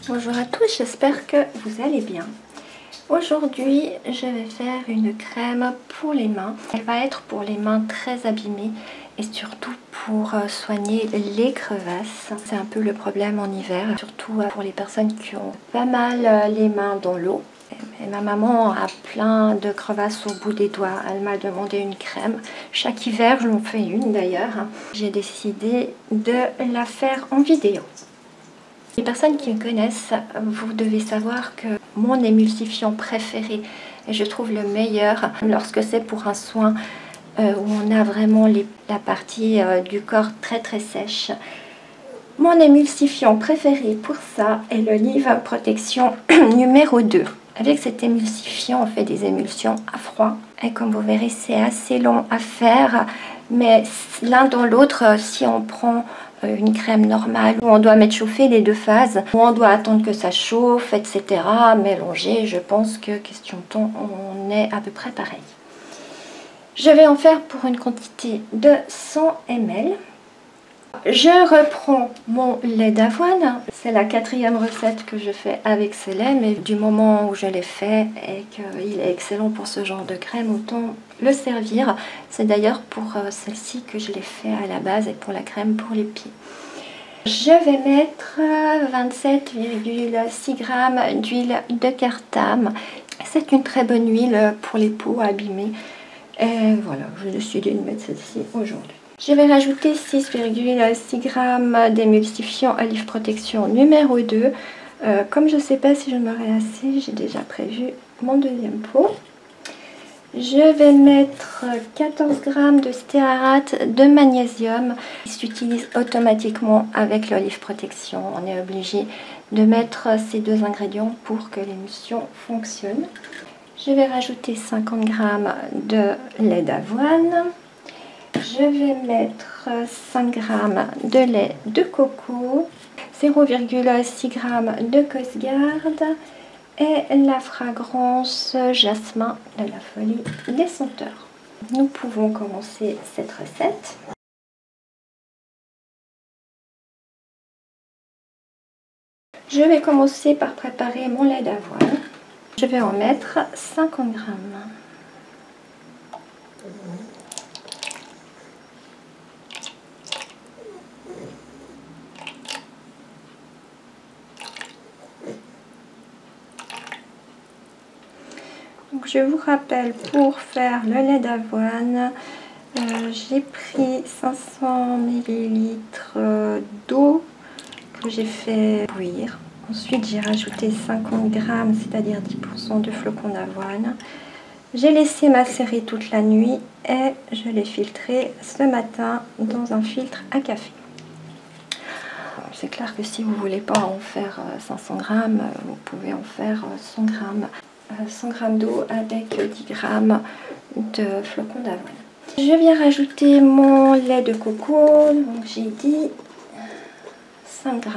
Bonjour à tous, j'espère que vous allez bien. Aujourd'hui, je vais faire une crème pour les mains. Elle va être pour les mains très abîmées et surtout pour soigner les crevasses. C'est un peu le problème en hiver, surtout pour les personnes qui ont pas mal les mains dans l'eau. Et ma maman a plein de crevasses au bout des doigts. Elle m'a demandé une crème. Chaque hiver, je m'en fais une d'ailleurs. J'ai décidé de la faire en vidéo. Les personnes qui me connaissent, vous devez savoir que mon émulsifiant préféré, et je trouve le meilleur lorsque c'est pour un soin où on a vraiment la partie du corps très sèche. Mon émulsifiant préféré pour ça est l'Olive Protection numéro 2. Avec cet émulsifiant, on fait des émulsions à froid. Et comme vous verrez, c'est assez long à faire. Mais l'un dans l'autre, si on prend une crème normale, où on doit mettre chauffer les deux phases, où on doit attendre que ça chauffe, etc., mélanger, je pense que question de temps, on est à peu près pareil. Je vais en faire pour une quantité de 100 ml. Je reprends mon lait d'avoine. C'est la 4e recette que je fais avec ce lait, mais du moment où je l'ai fait et qu'il est excellent pour ce genre de crème, autant le servir. C'est d'ailleurs pour celle-ci que je l'ai fait à la base et pour la crème pour les pieds. Je vais mettre 27,6 g d'huile de cartame. C'est une très bonne huile pour les peaux abîmées. Et voilà, j'ai décidé de mettre celle-ci aujourd'hui. Je vais rajouter 6,6 g d'émulsifiant Olive Protection numéro 2. Comme je ne sais pas si j'en aurai assez, j'ai déjà prévu mon deuxième pot. Je vais mettre 14 g de stéarate de magnésium qui s'utilise automatiquement avec l'Olive Protection. On est obligé de mettre ces deux ingrédients pour que l'émulsion fonctionne. Je vais rajouter 50 g de lait d'avoine. Je vais mettre 5 g de lait de coco, 0,6 g de Cosgarde et la fragrance jasmin de la folie des senteurs. Nous pouvons commencer cette recette. Je vais commencer par préparer mon lait d'avoine. Je vais en mettre 50 g. Donc, je vous rappelle, pour faire le lait d'avoine, j'ai pris 500 ml d'eau que j'ai fait bouillir. Ensuite, j'ai rajouté 50 g, c'est-à-dire 10% de flocons d'avoine. J'ai laissé macérer toute la nuit et je l'ai filtré ce matin dans un filtre à café. C'est clair que si vous ne voulez pas en faire 500 g, vous pouvez en faire 100 g. 100 g d'eau avec 10 g de flocons d'avoine. Je viens rajouter mon lait de coco, donc j'ai dit 5 g.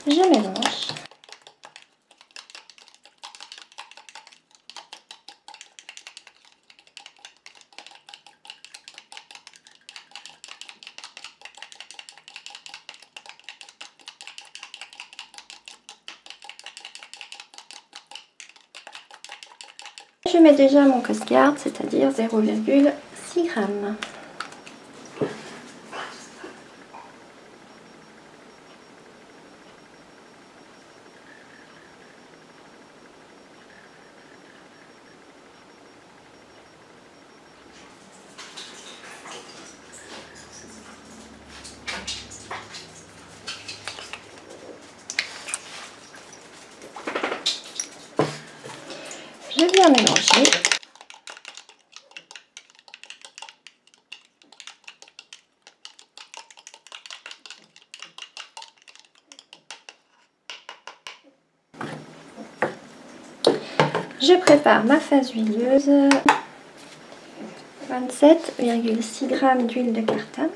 Je mélange. Je mets déjà mon Cosgarde, c'est-à-dire 0,6 g. Je Je prépare ma phase huileuse. 27,6 g d'huile de cartane.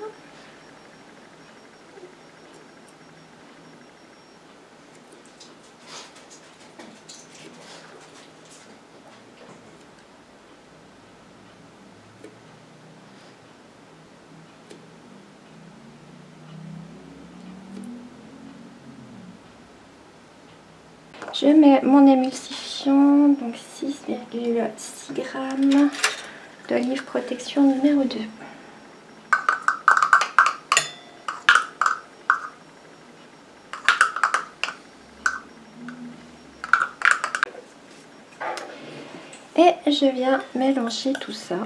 Je mets mon émulsifiant, donc 6,6 g d'olive protection numéro 2. Et je viens mélanger tout ça.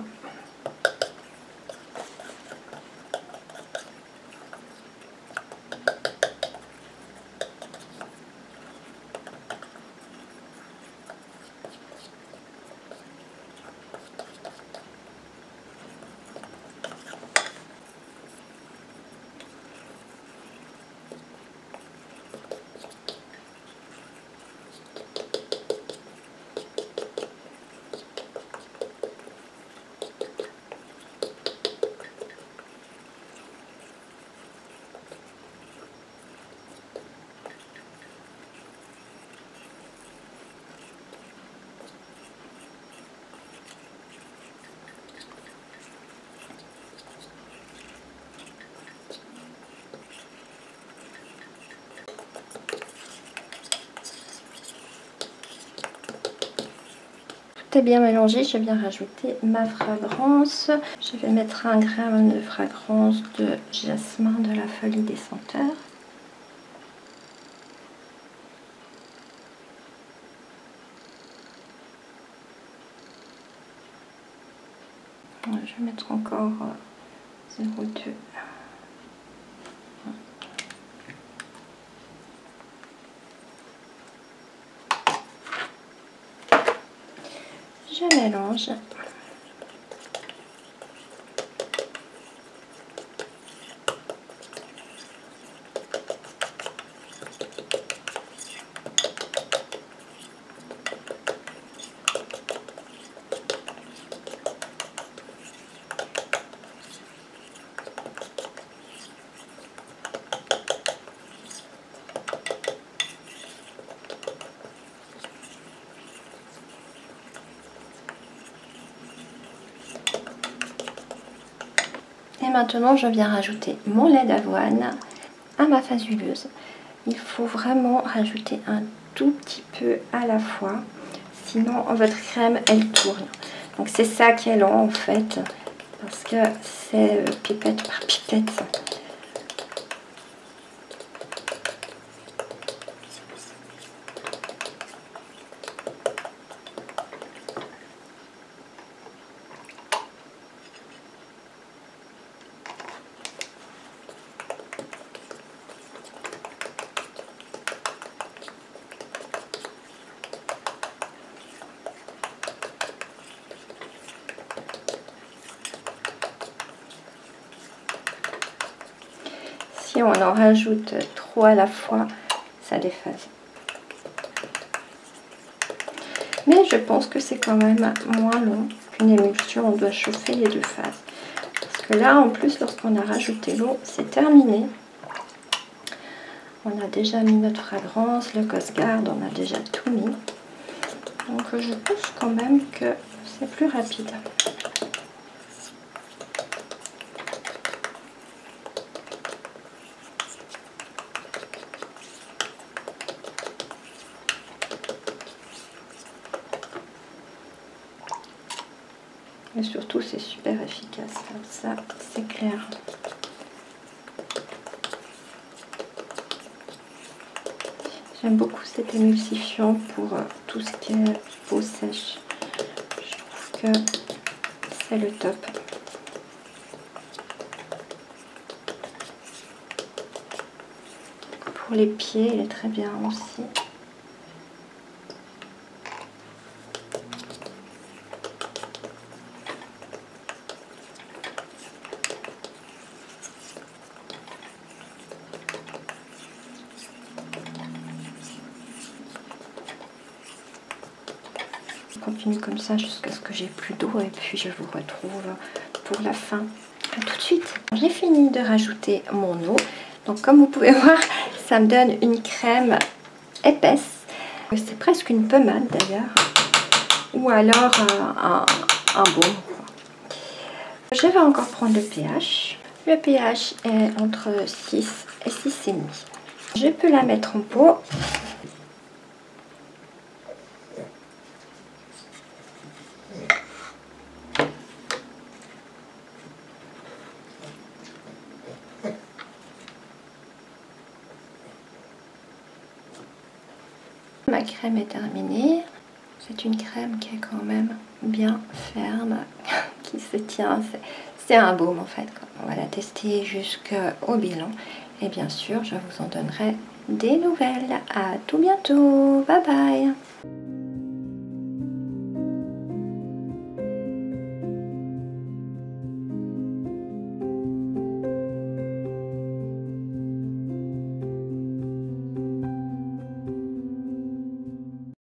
Tout est bien mélangé, je viens rajouter ma fragrance. Je vais mettre 1 g de fragrance de jasmin de la folie des senteurs. Je vais mettre encore 0,2. Je mélange. Et maintenant, je viens rajouter mon lait d'avoine à ma phase huileuse. Il faut vraiment rajouter un tout petit peu à la fois, sinon votre crème, elle tourne. Donc c'est ça qui est lent en fait, parce que c'est pipette par pipette. Si on en rajoute trop à la fois, ça déphase. Mais je pense que c'est quand même moins long qu'une émulsion. On doit chauffer les deux phases. Parce que là, en plus, lorsqu'on a rajouté l'eau, c'est terminé. On a déjà mis notre fragrance, le Cosgard, on a déjà tout mis. Donc je pense quand même que c'est plus rapide. Et surtout, c'est super efficace. Ça, c'est clair. J'aime beaucoup cet émulsifiant pour tout ce qui est peau sèche. Je trouve que c'est le top. Pour les pieds, il est très bien aussi. continue comme ça jusqu'à ce que j'ai plus d'eau et puis je vous retrouve pour la fin. À tout de suite. J'ai fini de rajouter mon eau. Donc comme vous pouvez voir, ça me donne une crème épaisse. C'est presque une pommade d'ailleurs. Ou alors un baume. Je vais encore prendre le pH. Le pH est entre 6 et 6,5. Je peux la mettre en pot. Ma crème est terminée. C'est une crème qui est quand même bien ferme, qui se tient. C'est un baume en fait. On va la tester jusqu'au bilan. Et bien sûr, je vous en donnerai des nouvelles. À tout bientôt. Bye bye.